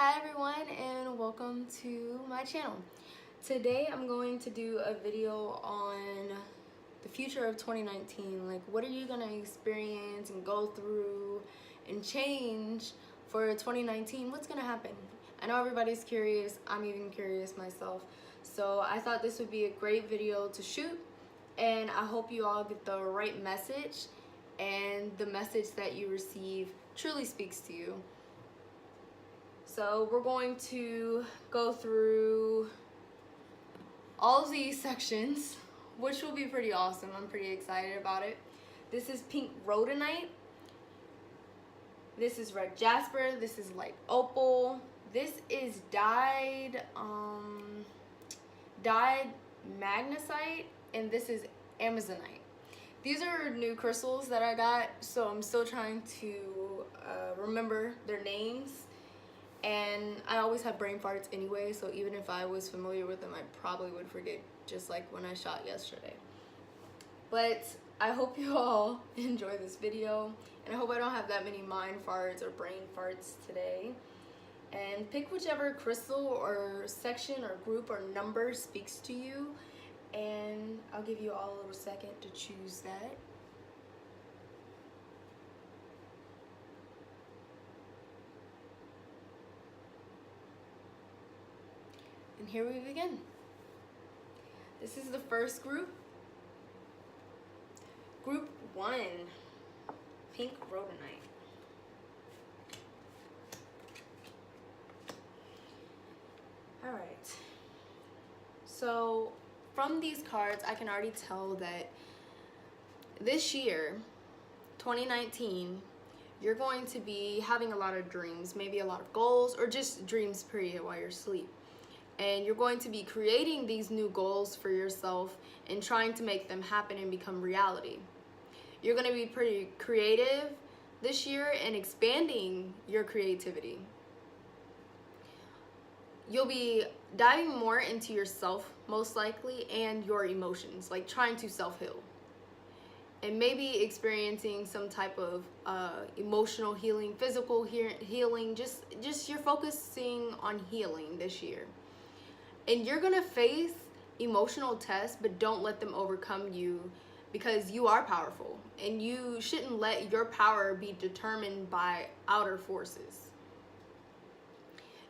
Hi everyone and welcome to my channel. Today I'm going to do a video on the future of 2019. Like, what are you going to experience and go through and change for 2019? What's going to happen? I know everybody's curious. I'm even curious myself. So I thought this would be a great video to shoot, and I hope you all get the right message and the message that you receive truly speaks to you. So we're going to go through all of these sections, which will be pretty awesome. I'm pretty excited about it. This is pink rhodonite. This is red jasper. This is light opal. This is dyed magnesite, and this is amazonite. These are new crystals that I got, so I'm still trying to remember their names. And I always have brain farts anyway, so even if I was familiar with them, I probably would forget, just like when I shot yesterday. But I hope you all enjoy this video, and I hope I don't have that many mind farts or brain farts today. And pick whichever crystal or section or group or number speaks to you, and I'll give you all a little second to choose that. And here we begin. This is the first group. Group 1, pink rhodonite. All right. So from these cards, I can already tell that this year, 2019, you're going to be having a lot of dreams, maybe a lot of goals, or just dreams period while you're asleep. And you're going to be creating these new goals for yourself and trying to make them happen and become reality. You're going to be pretty creative this year and expanding your creativity. You'll be diving more into yourself, most likely, and your emotions, like trying to self-heal. And maybe experiencing some type of emotional healing, physical healing, just you're focusing on healing this year. And you're gonna face emotional tests, but don't let them overcome you, because you are powerful and you shouldn't let your power be determined by outer forces.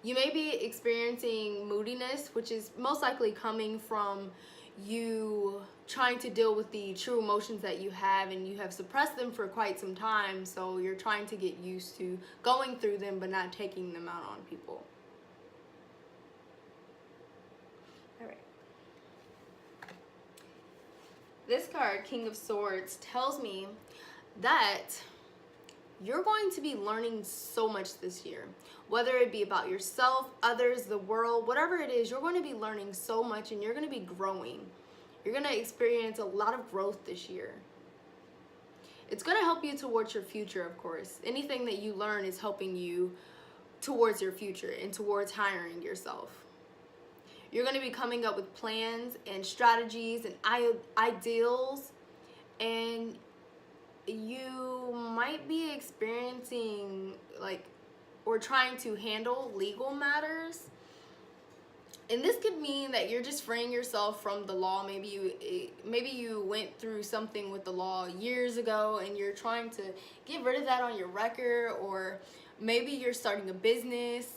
You may be experiencing moodiness, which is most likely coming from you trying to deal with the true emotions that you have, and you have suppressed them for quite some time, so you're trying to get used to going through them but not taking them out on people. This card, King of Swords, tells me that you're going to be learning so much this year. Whether it be about yourself, others, the world, whatever it is, you're going to be learning so much, and you're going to be growing. You're going to experience a lot of growth this year. It's going to help you towards your future, of course. Anything that you learn is helping you towards your future and towards hiring yourself. You're going to be coming up with plans and strategies and ideals, and you might be experiencing or trying to handle legal matters. And this could mean that you're just freeing yourself from the law. Maybe you went through something with the law years ago and you're trying to get rid of that on your record, or maybe you're starting a business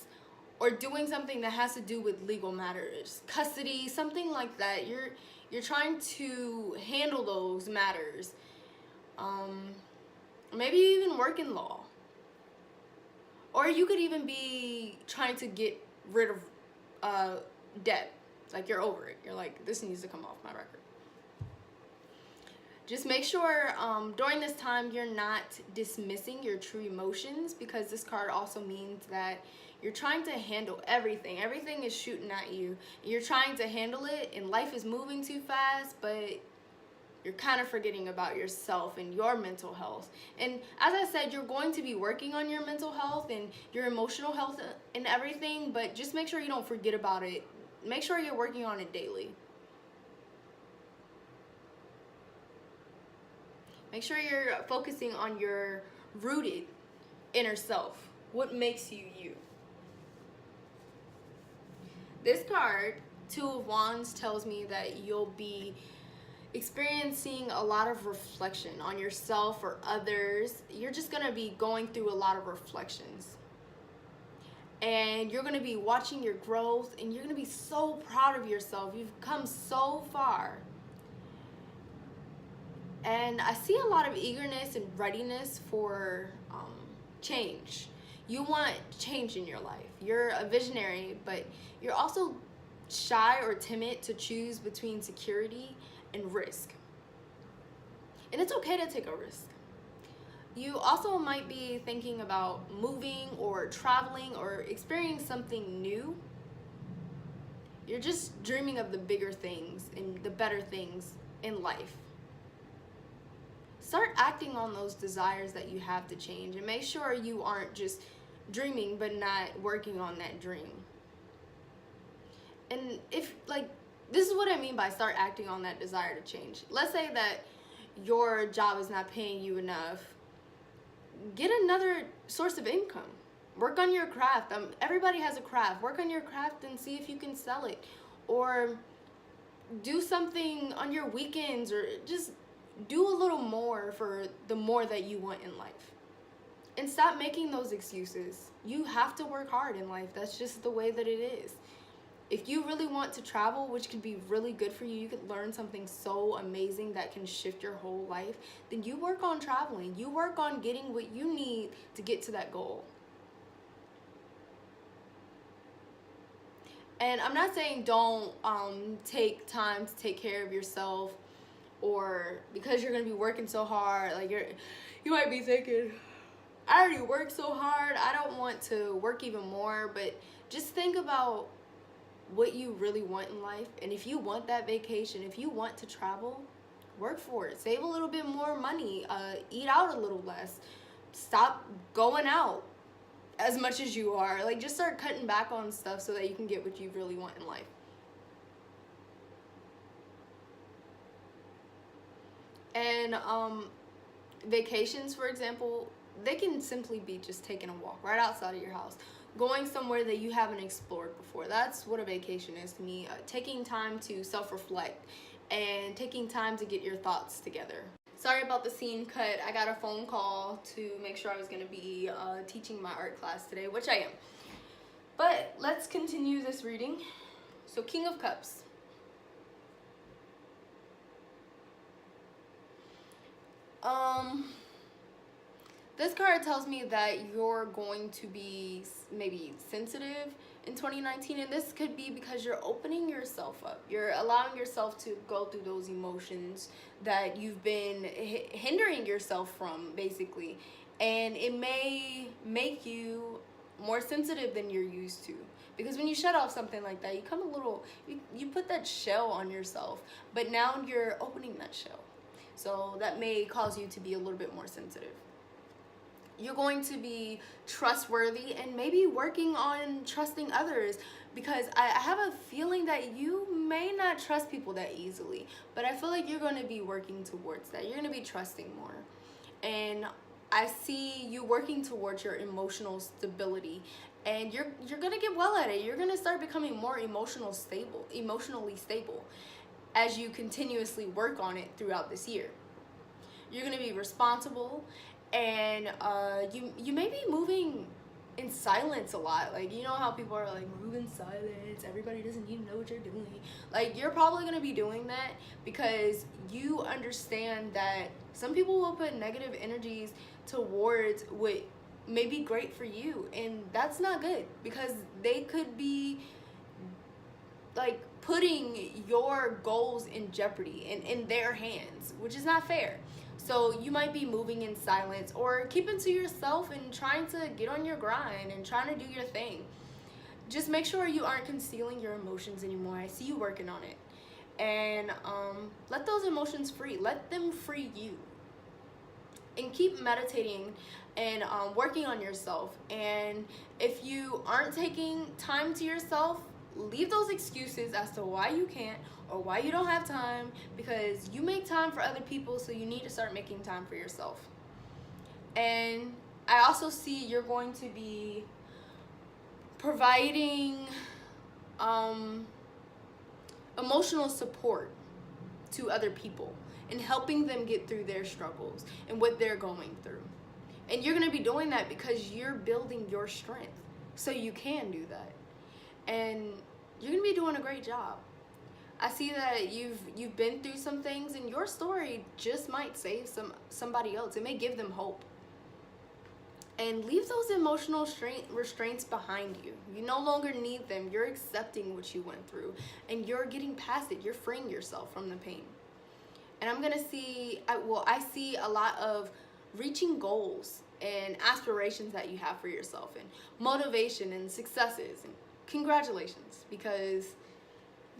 or doing something that has to do with legal matters, custody, something like that. You're trying to handle those matters. Maybe you even work in law. Or you could even be trying to get rid of debt. Like, you're over it. You're like, this needs to come off my record. Just make sure during this time you're not dismissing your true emotions, because this card also means that you're trying to handle everything. Everything is shooting at you. You're trying to handle it, and life is moving too fast, but you're kind of forgetting about yourself and your mental health. And as I said, you're going to be working on your mental health and your emotional health and everything, but just make sure you don't forget about it. Make sure you're working on it daily. Make sure you're focusing on your rooted inner self. What makes you you? This card, Two of Wands, tells me that you'll be experiencing a lot of reflection on yourself or others. You're just going to be going through a lot of reflections. And you're going to be watching your growth, and you're going to be so proud of yourself. You've come so far. And I see a lot of eagerness and readiness for change. You want change in your life. You're a visionary, but you're also shy or timid to choose between security and risk. And it's okay to take a risk. You also might be thinking about moving or traveling or experiencing something new. You're just dreaming of the bigger things and the better things in life. Start acting on those desires that you have to change, and make sure you aren't just dreaming but not working on that dream. And if, like, this is what I mean by start acting on that desire to change. Let's say that your job is not paying you enough. Get another source of income. Work on your craft. Everybody has a craft. Work on your craft and see if you can sell it. Or do something on your weekends, or just do a little more for the more that you want in life. And stop making those excuses. You have to work hard in life. That's just the way that it is. If you really want to travel, which could be really good for you, you could learn something so amazing that can shift your whole life, then you work on traveling. You work on getting what you need to get to that goal. And I'm not saying don't take time to take care of yourself, or because you're going to be working so hard, like you might be thinking, I already worked so hard, I don't want to work even more. But just think about what you really want in life. And if you want that vacation, if you want to travel, work for it. Save a little bit more money, eat out a little less, stop going out as much as you are. Like, just start cutting back on stuff so that you can get what you really want in life. And vacations, for example, they can simply be just taking a walk right outside of your house, going somewhere that you haven't explored before. That's what a vacation is to me. Taking time to self-reflect and taking time to get your thoughts together. Sorry about the scene cut. I got a phone call to make sure I was going to be teaching my art class today, which I am. But let's continue this reading. So, King of Cups. This card tells me that you're going to be maybe sensitive in 2019, and this could be because you're opening yourself up. You're allowing yourself to go through those emotions that you've been hindering yourself from, basically, and it may make you more sensitive than you're used to. Because when you shut off something like that, you come a little, you put that shell on yourself, but now you're opening that shell. So that may cause you to be a little bit more sensitive. You're going to be trustworthy and maybe working on trusting others, because I have a feeling that you may not trust people that easily, but I feel like you're going to be working towards that. You're going to be trusting more. And I see you working towards your emotional stability, and you're going to get well at it. You're going to start becoming more emotionally stable as you continuously work on it throughout this year. You're going to be responsible, and you may be moving in silence a lot. Like, you know how people are like, move in silence, everybody doesn't even know what you're doing. Like, you're probably going to be doing that because you understand that some people will put negative energies towards what may be great for you, and that's not good, because they could be like putting your goals in jeopardy in their hands, which is not fair. So you might be moving in silence or keeping to yourself and trying to get on your grind and trying to do your thing. Just make sure you aren't concealing your emotions anymore. I see you working on it. And let those emotions free. Let them free you. And keep meditating and working on yourself. And if you aren't taking time to yourself, leave those excuses as to why you can't or why you don't have time, because you make time for other people, so you need to start making time for yourself. And I also see you're going to be providing emotional support to other people and helping them get through their struggles and what they're going through. And you're going to be doing that because you're building your strength so you can do that. And you're going to be doing a great job. I see that you've been through some things, and your story just might save somebody else. It may give them hope. And leave those emotional restraints behind you. You no longer need them. You're accepting what you went through, and you're getting past it. You're freeing yourself from the pain. And I see a lot of reaching goals and aspirations that you have for yourself, and motivation and successes. And congratulations, because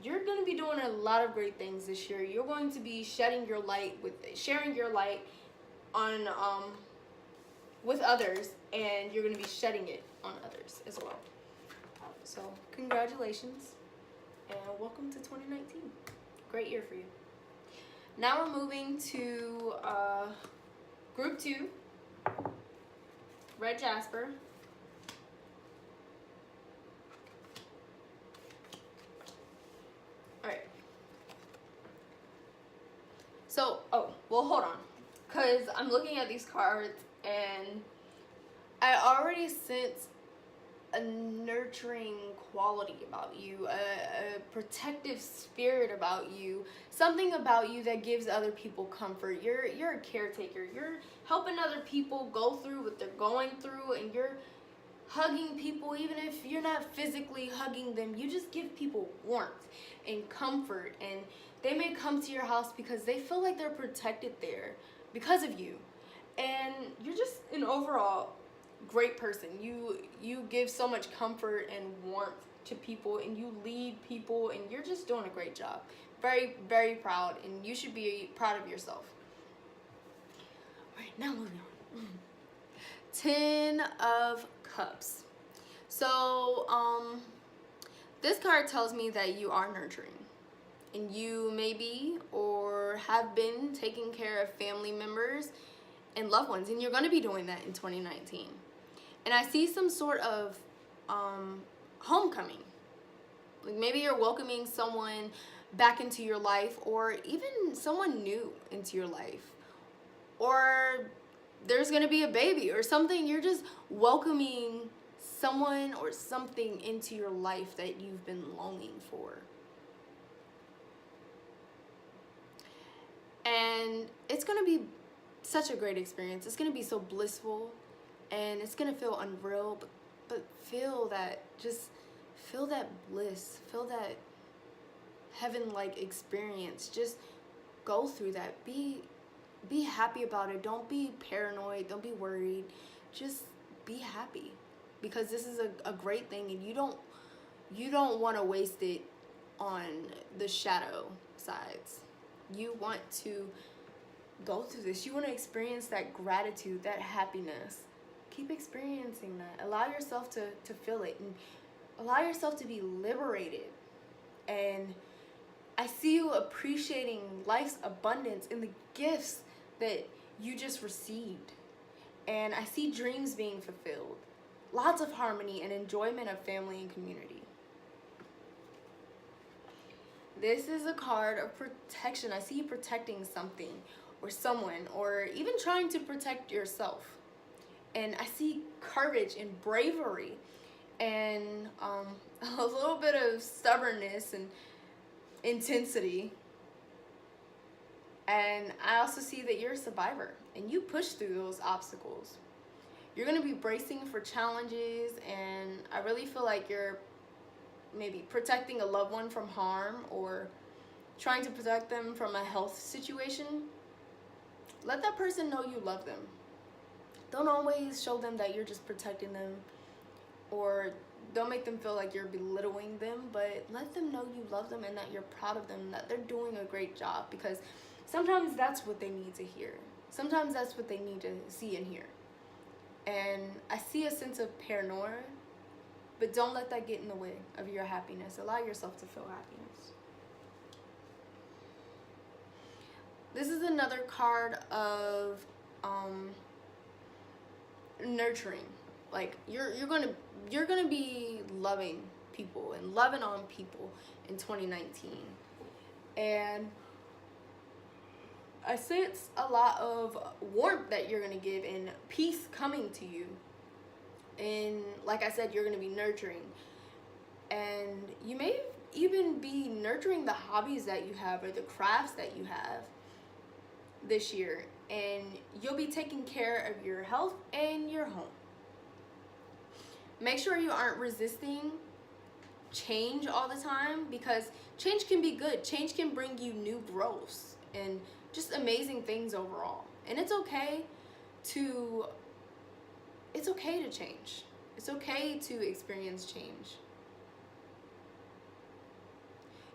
you're going to be doing a lot of great things this year. You're going to be sharing your light on with others, and you're going to be shedding it on others as well. So congratulations, and welcome to 2019. Great year for you. Now we're moving to group 2, red jasper. All right. So, hold on, because I'm looking at these cards, and I already sense a nurturing quality about you, a protective spirit about you, something about you that gives other people comfort. You're a caretaker. You're helping other people go through what they're going through, and you're hugging people. Even if you're not physically hugging them, you just give people warmth and comfort, and they may come to your house because they feel like they're protected there because of you. And you're just an overall great person. You give so much comfort and warmth to people, and you lead people, and you're just doing a great job. Very, very proud, and you should be proud of yourself. All right, now moving on. 10 of Cups. So this card tells me that you are nurturing, and you maybe or have been taking care of family members and loved ones, and you're going to be doing that in 2019. And I see some sort of homecoming. Like maybe you're welcoming someone back into your life, or even someone new into your life, or there's going to be a baby or something. You're just welcoming someone or something into your life that you've been longing for. And it's going to be such a great experience. It's going to be so blissful, and it's going to feel unreal, but feel that bliss, feel that heaven-like experience. Just go through that. Be happy about it. Don't be paranoid. Don't be worried. Just be happy, because this is a great thing, and you don't want to waste it on the shadow sides. You want to go through this. You want to experience that gratitude, that happiness. Keep experiencing that. Allow yourself to feel it, and allow yourself to be liberated. And I see you appreciating life's abundance and the gifts that you just received. And I see dreams being fulfilled. Lots of harmony and enjoyment of family and community. This is a card of protection. I see you protecting something or someone, or even trying to protect yourself. And I see courage and bravery, and a little bit of stubbornness and intensity. And I also see that you're a survivor, and you push through those obstacles. You're going to be bracing for challenges, and I really feel like you're maybe protecting a loved one from harm, or trying to protect them from a health situation. Let that person know you love them. Don't always show them that you're just protecting them, or don't make them feel like you're belittling them, but let them know you love them and that you're proud of them, that they're doing a great job, because sometimes that's what they need to hear. Sometimes that's what they need to see and hear. And I see a sense of paranoia, but don't let that get in the way of your happiness. Allow yourself to feel happiness. This is another card of nurturing. Like you're gonna be loving people and loving on people in 2019. And I sense a lot of warmth that you're going to give and peace coming to you. And like I said, you're going to be nurturing. And you may even be nurturing the hobbies that you have or the crafts that you have this year. And you'll be taking care of your health and your home. Make sure you aren't resisting change all the time, because change can be good. Change can bring you new growths and just amazing things overall. And it's okay to change. It's okay to experience change.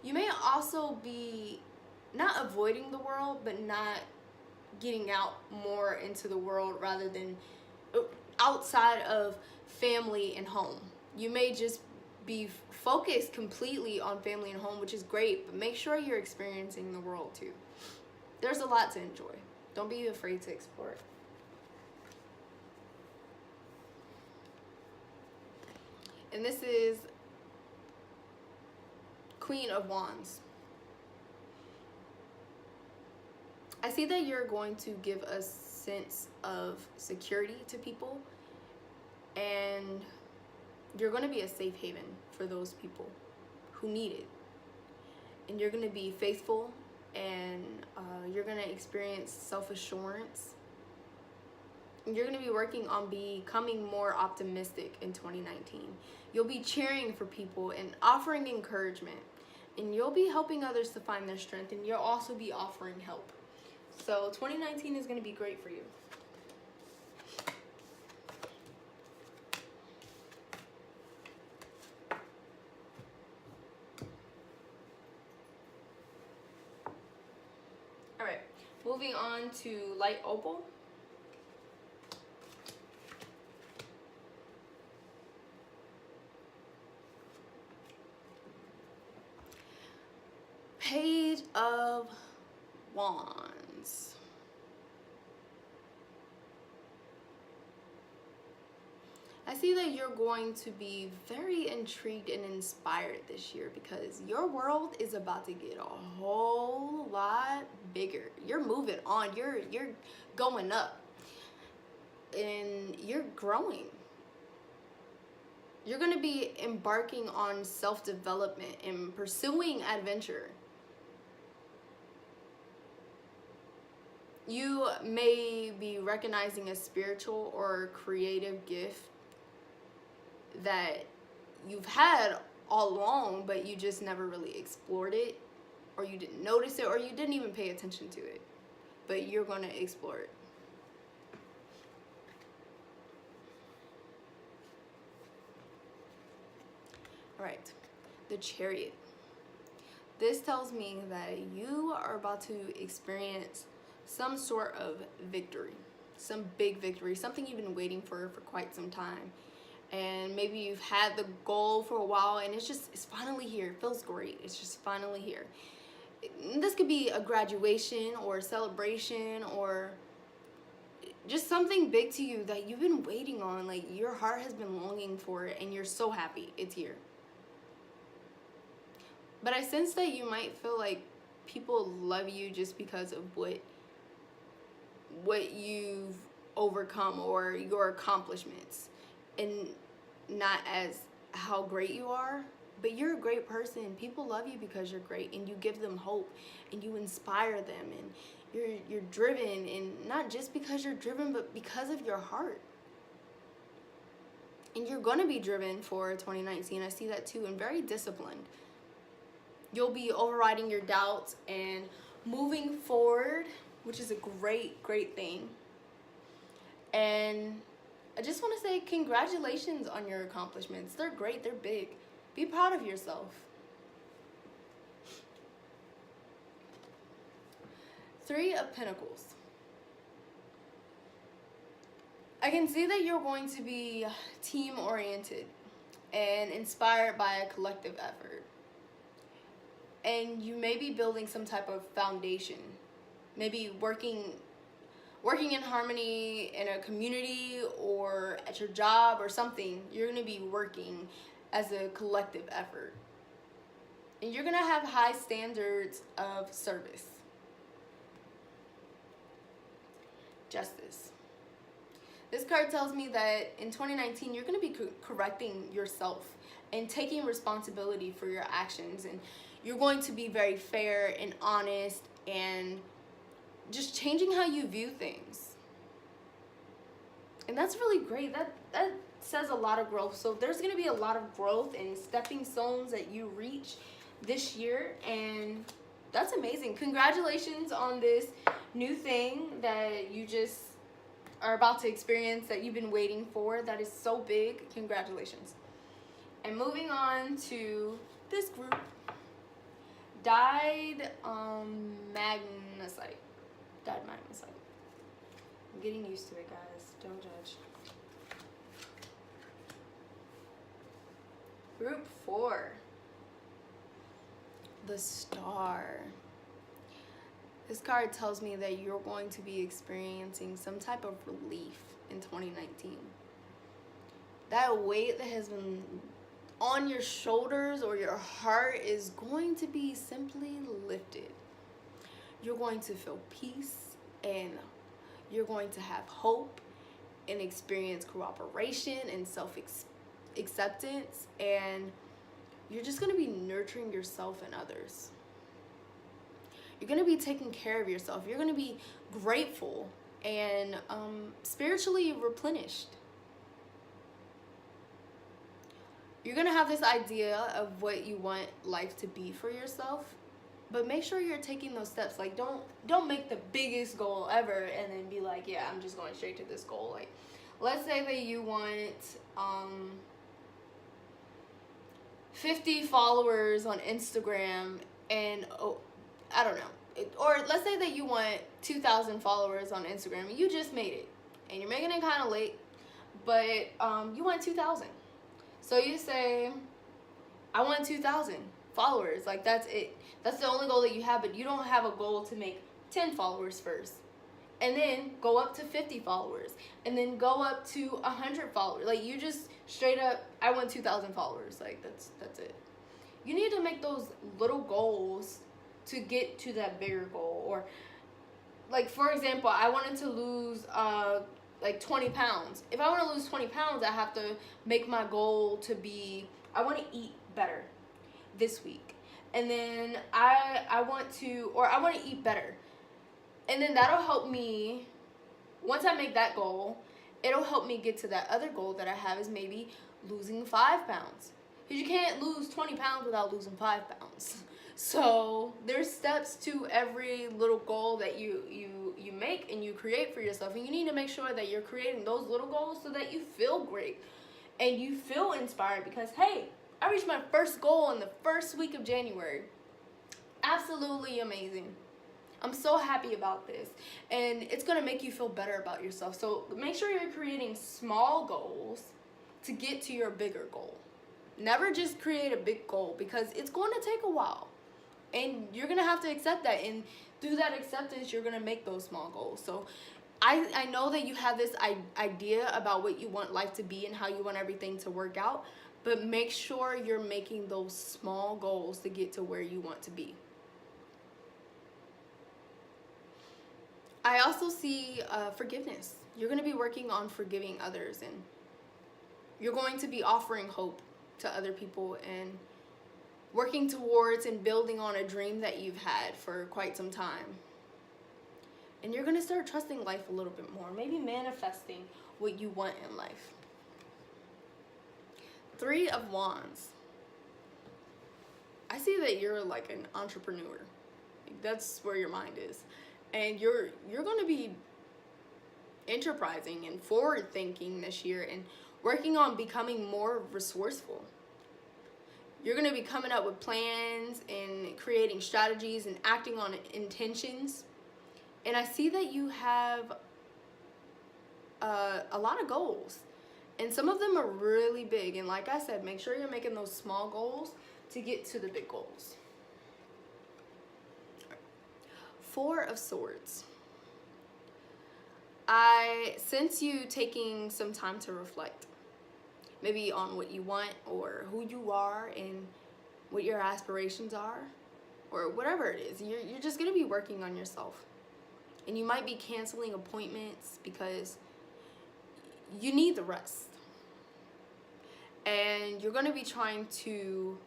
You may also be not avoiding the world, but not getting out more into the world rather than outside of family and home. You may just be focused completely on family and home, which is great, but make sure you're experiencing the world too. There's a lot to enjoy. Don't be afraid to explore it. And this is Queen of Wands. I see that you're going to give a sense of security to people, and you're going to be a safe haven for those people who need it. And you're going to be faithful, and you're going to experience self-assurance. And you're going to be working on becoming more optimistic in 2019. You'll be cheering for people and offering encouragement. And you'll be helping others to find their strength, and you'll also be offering help. So 2019 is going to be great for you. All right, moving on to light opal. Page of Wands. I see that you're going to be very intrigued and inspired this year, because your world is about to get a whole lot bigger. You're moving on. You're going up, and you're growing. You're going to be embarking on self-development and pursuing adventure. You may be recognizing a spiritual or creative gift that you've had all along, but you just never really explored it, or you didn't notice it, or you didn't even pay attention to it. But you're going to explore it. All right, the Chariot. This tells me that you are about to experience some sort of victory, some big victory, something you've been waiting for quite some time. And maybe you've had the goal for a while, and it's finally here. It feels great. It's just finally here. This could be a graduation or a celebration, or just something big to you that you've been waiting on. Like, your heart has been longing for it, and you're so happy it's here. But I sense that you might feel like people love you just because of what you've overcome or your accomplishments, and not as how great you are. But you're a great person. People love you because you're great, and you give them hope, and you inspire them, and you're driven, and not just because you're driven, but because of your heart. And you're going to be driven for 2019. I see that too, and very disciplined. You'll be overriding your doubts and moving forward, which is a great thing. And I just want to say congratulations on your accomplishments. They're great. They're big. Be proud of yourself. Three of Pentacles. I can see that you're going to be team-oriented and inspired by a collective effort. And you may be building some type of foundation. Maybe working in harmony in a community or at your job or something. You're going to be working as a collective effort. And you're gonna have high standards of service. Justice. This card tells me that in 2019, you're gonna be correcting yourself and taking responsibility for your actions, and you're going to be very fair and honest and just changing how you view things. And that's really great. That says a lot of growth. So there's going to be a lot of growth and stepping stones that you reach this year, and that's amazing. Congratulations on this new thing that you just are about to experience, that you've been waiting for. That is so big. Congratulations. And moving on to this group, Dyed Magnesite. Dyed Magnesite. I'm getting used to it, guys. Don't judge. Group 4. The Star. This card tells me that you're going to be experiencing some type of relief in 2019. That weight that has been on your shoulders or your heart is going to be simply lifted. You're going to feel peace, and you're going to have hope and experience cooperation and self-acceptance, and you're just going to be nurturing yourself and others. You're going to be taking care of yourself. You're going to be grateful and spiritually replenished. You're going to have this idea of what you want life to be for yourself, but make sure you're taking those steps. Like, don't make the biggest goal ever and then be like, yeah, I'm just going straight to this goal. Like, let's say that you want 50 followers on Instagram, and I don't know. Or let's say that you want 2,000 followers on Instagram, and you just made it, and you're making it kind of late, but you want 2,000. So you say, I want 2,000 followers. Like, that's it. That's the only goal that you have, but you don't have a goal to make 10 followers first. And then go up to 50 followers. And then go up to 100 followers. Like, you just straight up, I want 2,000 followers. Like, that's it. You need to make those little goals to get to that bigger goal. Or, like, for example, I wanted to lose like 20 pounds. If I want to lose 20 pounds, I have to make my goal to be, I want to eat better this week. And then I want to eat better. And then that'll help me, once I make that goal, it'll help me get to that other goal that I have, is maybe losing 5 pounds. Because you can't lose 20 pounds without losing 5 pounds. So there's steps to every little goal that you make and you create for yourself. And you need to make sure that you're creating those little goals so that you feel great and you feel inspired. Because, hey, I reached my first goal in the first week of January. Absolutely amazing. I'm so happy about this. And it's going to make you feel better about yourself. So make sure you're creating small goals to get to your bigger goal. Never just create a big goal, because it's going to take a while. And you're going to have to accept that. And through that acceptance, you're going to make those small goals. So I know that you have this idea about what you want life to be and how you want everything to work out. But make sure you're making those small goals to get to where you want to be. I also see forgiveness. You're going to be working on forgiving others, and you're going to be offering hope to other people and working towards and building on a dream that you've had for quite some time. And you're going to start trusting life a little bit more, maybe manifesting what you want in life. 3 of Wands. I see that you're like an entrepreneur. That's where your mind is. And you're going to be enterprising and forward thinking this year and working on becoming more resourceful. You're going to be coming up with plans and creating strategies and acting on intentions. And I see that you have a lot of goals. And some of them are really big. And like I said, make sure you're making those small goals to get to the big goals. 4 of Swords. I sense you taking some time to reflect. maybe on what you want or who you are and what your aspirations are, or whatever it is. You're just going to be working on yourself. And you might be canceling appointments because you need the rest. And you're going to be trying to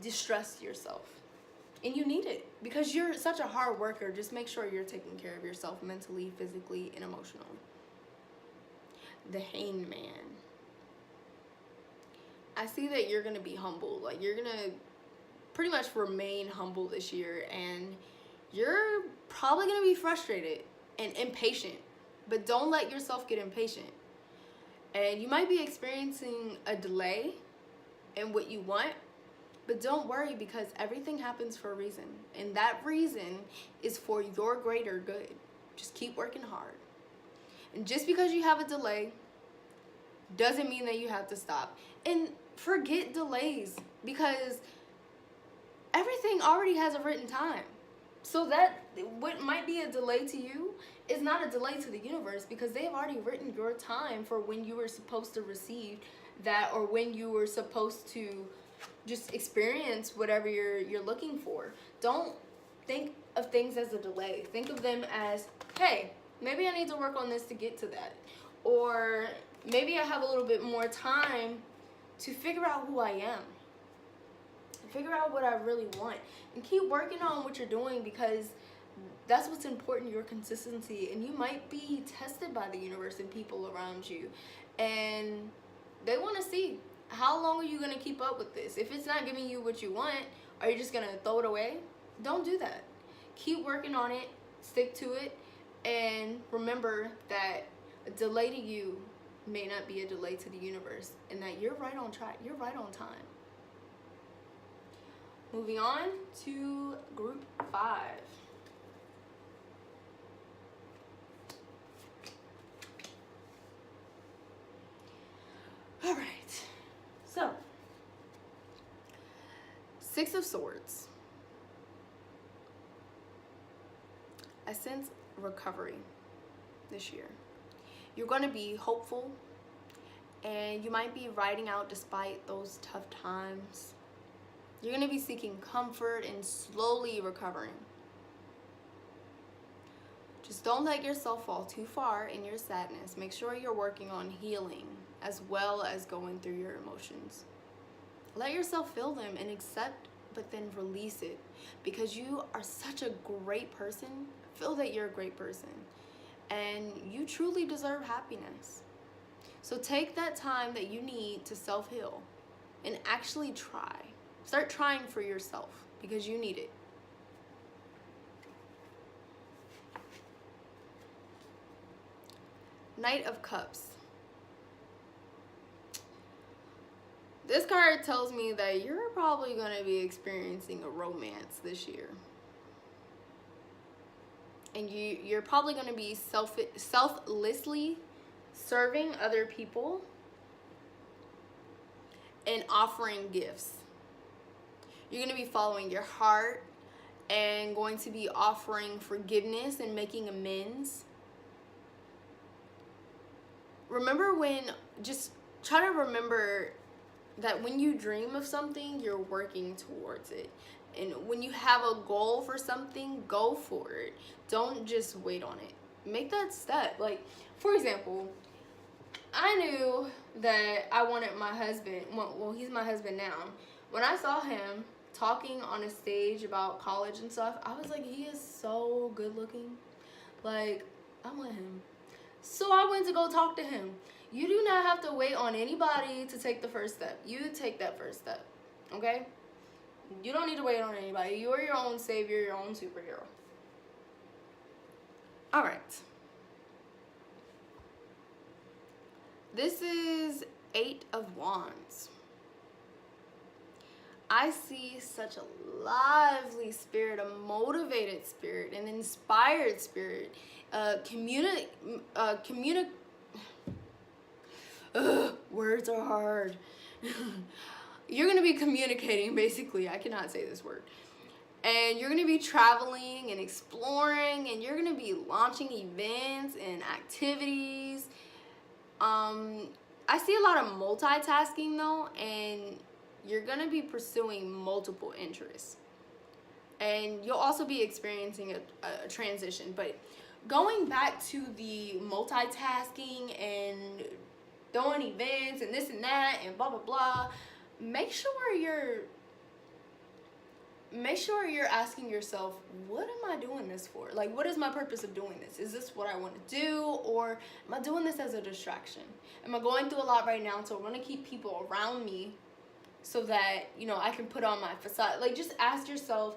distress yourself. And you need it because you're such a hard worker. Just make sure you're taking care of yourself mentally, physically, and emotionally. The Hanged Man. I see that you're going to be humble. Like, you're going to pretty much remain humble this year. And you're probably going to be frustrated and impatient. But don't let yourself get impatient. And you might be experiencing a delay in what you want. But don't worry, because everything happens for a reason. And that reason is for your greater good. Just keep working hard. And just because you have a delay doesn't mean that you have to stop. And forget delays, because everything already has a written time. So that what might be a delay to you is not a delay to the universe, because they have already written your time for when you were supposed to receive that, or when you were supposed to just experience whatever you're looking for. Don't think of things as a delay. Think of them as, hey, maybe I need to work on this to get to that. Or maybe I have a little bit more time to figure out who I am. Figure out what I really want. And keep working on what you're doing, because that's what's important, your consistency. And you might be tested by the universe and people around you. And they want to see, how long are you going to keep up with this? If it's not giving you what you want, are you just going to throw it away? Don't do that. Keep working on it. Stick to it. And remember that a delay to you may not be a delay to the universe. And that you're right on track. You're right on time. Moving on to group 5. All right. So, 6 of Swords. I sense recovery this year. You're going to be hopeful, and you might be riding out despite those tough times. You're going to be seeking comfort and slowly recovering. Just don't let yourself fall too far in your sadness. Make sure you're working on healing as well as going through your emotions. Let yourself feel them and accept, but then release it, because you are such a great person. Feel that you're a great person and you truly deserve happiness. So take that time that you need to self-heal and actually try. Start trying for yourself, because you need it. Knight of Cups. This card tells me that you're probably going to be experiencing a romance this year. And you're probably going to be selflessly serving other people and offering gifts. You're going to be following your heart and going to be offering forgiveness and making amends. Just try to remember that when you dream of something, you're working towards it. And when you have a goal for something, go for it. Don't just wait on it. Make that step. Like, for example, I knew that I wanted my husband, well, he's my husband now. When I saw him talking on a stage about college and stuff, I was like, he is so good looking. Like, I want him. So I went to go talk to him. You do not have to wait on anybody to take the first step. You take that first step, okay? You don't need to wait on anybody. You are your own savior, your own superhero. All right. This is 8 of Wands. I see such a lively spirit, a motivated spirit, an inspired spirit, words are hard. You're going to be communicating, basically. I cannot say this word. And you're going to be traveling and exploring, and you're going to be launching events and activities. I see a lot of multitasking though, and you're going to be pursuing multiple interests. And you'll also be experiencing a transition. But going back to the multitasking and throwing events and this and that and blah, blah, blah, make sure you're asking yourself, what am I doing this for? Like, what is my purpose of doing this? Is this what I want to do, or am I doing this as a distraction? Am I going through a lot right now, so I want to keep people around me so that, you know, I can put on my facade? Like, just ask yourself,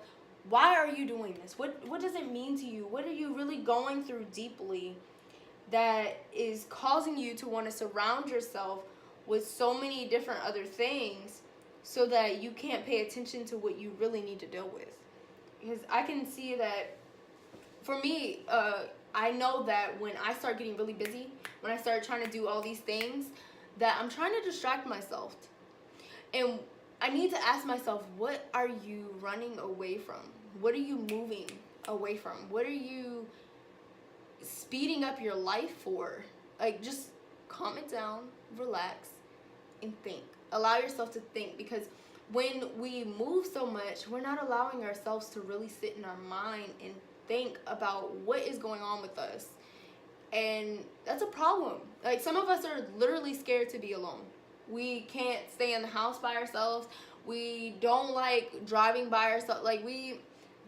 why are you doing this? What does it mean to you? What are you really going through deeply that is causing you to want to surround yourself with so many different other things, so that you can't pay attention to what you really need to deal with? Because I can see that, for me, I know that when I start getting really busy, when I start trying to do all these things, that I'm trying to distract myself. And I need to ask myself, what are you running away from? What are you moving away from? What are you speeding up your life for? Like, just calm it down, relax, and think. Allow yourself to think, because when we move so much, we're not allowing ourselves to really sit in our mind and think about what is going on with us. And that's a problem. Like, some of us are literally scared to be alone. We can't stay in the house by ourselves. We don't like driving by ourselves. Like, we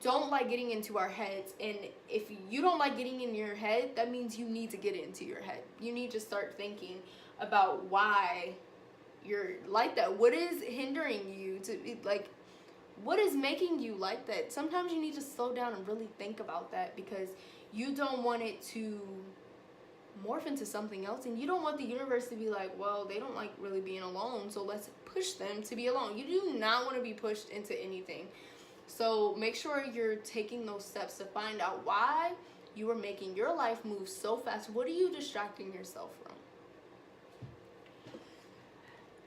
don't like getting into our heads. And if you don't like getting in your head, that means you need to get into your head. You need to start thinking about why you're like that. What is hindering you to, like, what is making you like that? Sometimes you need to slow down and really think about that, because you don't want it to morph into something else, and you don't want the universe to be like, well, they don't like really being alone, so let's push them to be alone. You do not want to be pushed into anything. So make sure you're taking those steps to find out why you are making your life move so fast. What are you distracting yourself from?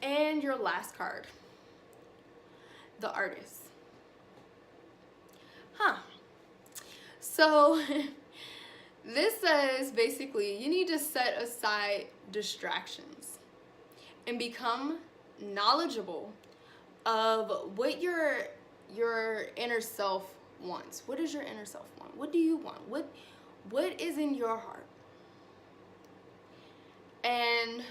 And your last card, the Artist. So this says basically you need to set aside distractions and become knowledgeable of what your inner self wants. What does your inner self want? What do you want? What is in your heart? And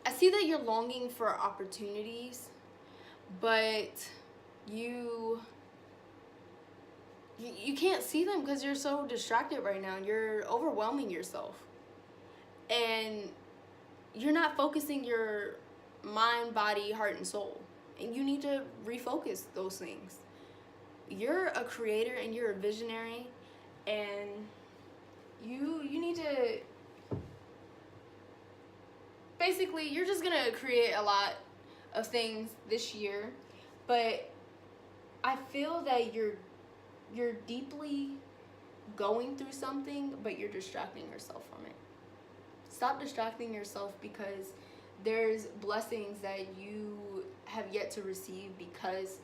I see that you're longing for opportunities, but you can't see them because you're so distracted right now. You're overwhelming yourself, and you're not focusing your mind, body, heart, and soul. And you need to refocus those things. You're a creator and you're a visionary, and you need to, basically, you're just gonna create a lot of things this year, but I feel that you're deeply going through something, but you're distracting yourself from it. Stop distracting yourself, because there's blessings that you have yet to receive because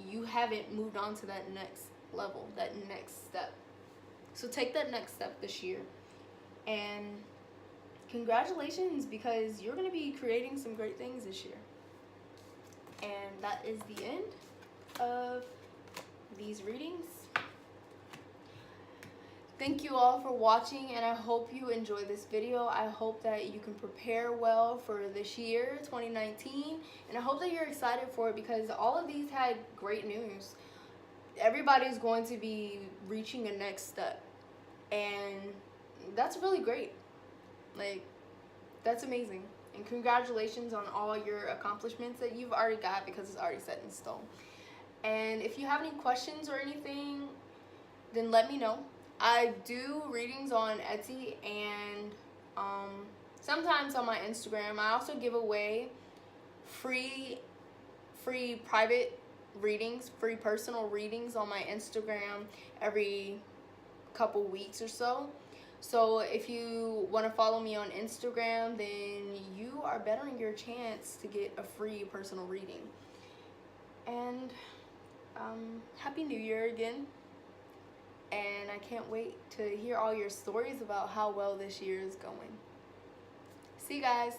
you haven't moved on to that next level, that next step. So take that next step this year, and congratulations, because you're going to be creating some great things this year. And that is the end of these readings. Thank you all for watching, and I hope you enjoyed this video. I hope that you can prepare well for this year, 2019, and I hope that you're excited for it, because all of these had great news. Everybody's going to be reaching a next step, and that's really great. Like, that's amazing. And congratulations on all your accomplishments that you've already got, because it's already set in stone. And if you have any questions or anything, then let me know. I do readings on Etsy and sometimes on my Instagram. I also give away free private readings, free personal readings on my Instagram every couple weeks or so. So if you want to follow me on Instagram, then you are bettering your chance to get a free personal reading. And Happy New Year again. And I can't wait to hear all your stories about how well this year is going. See you guys.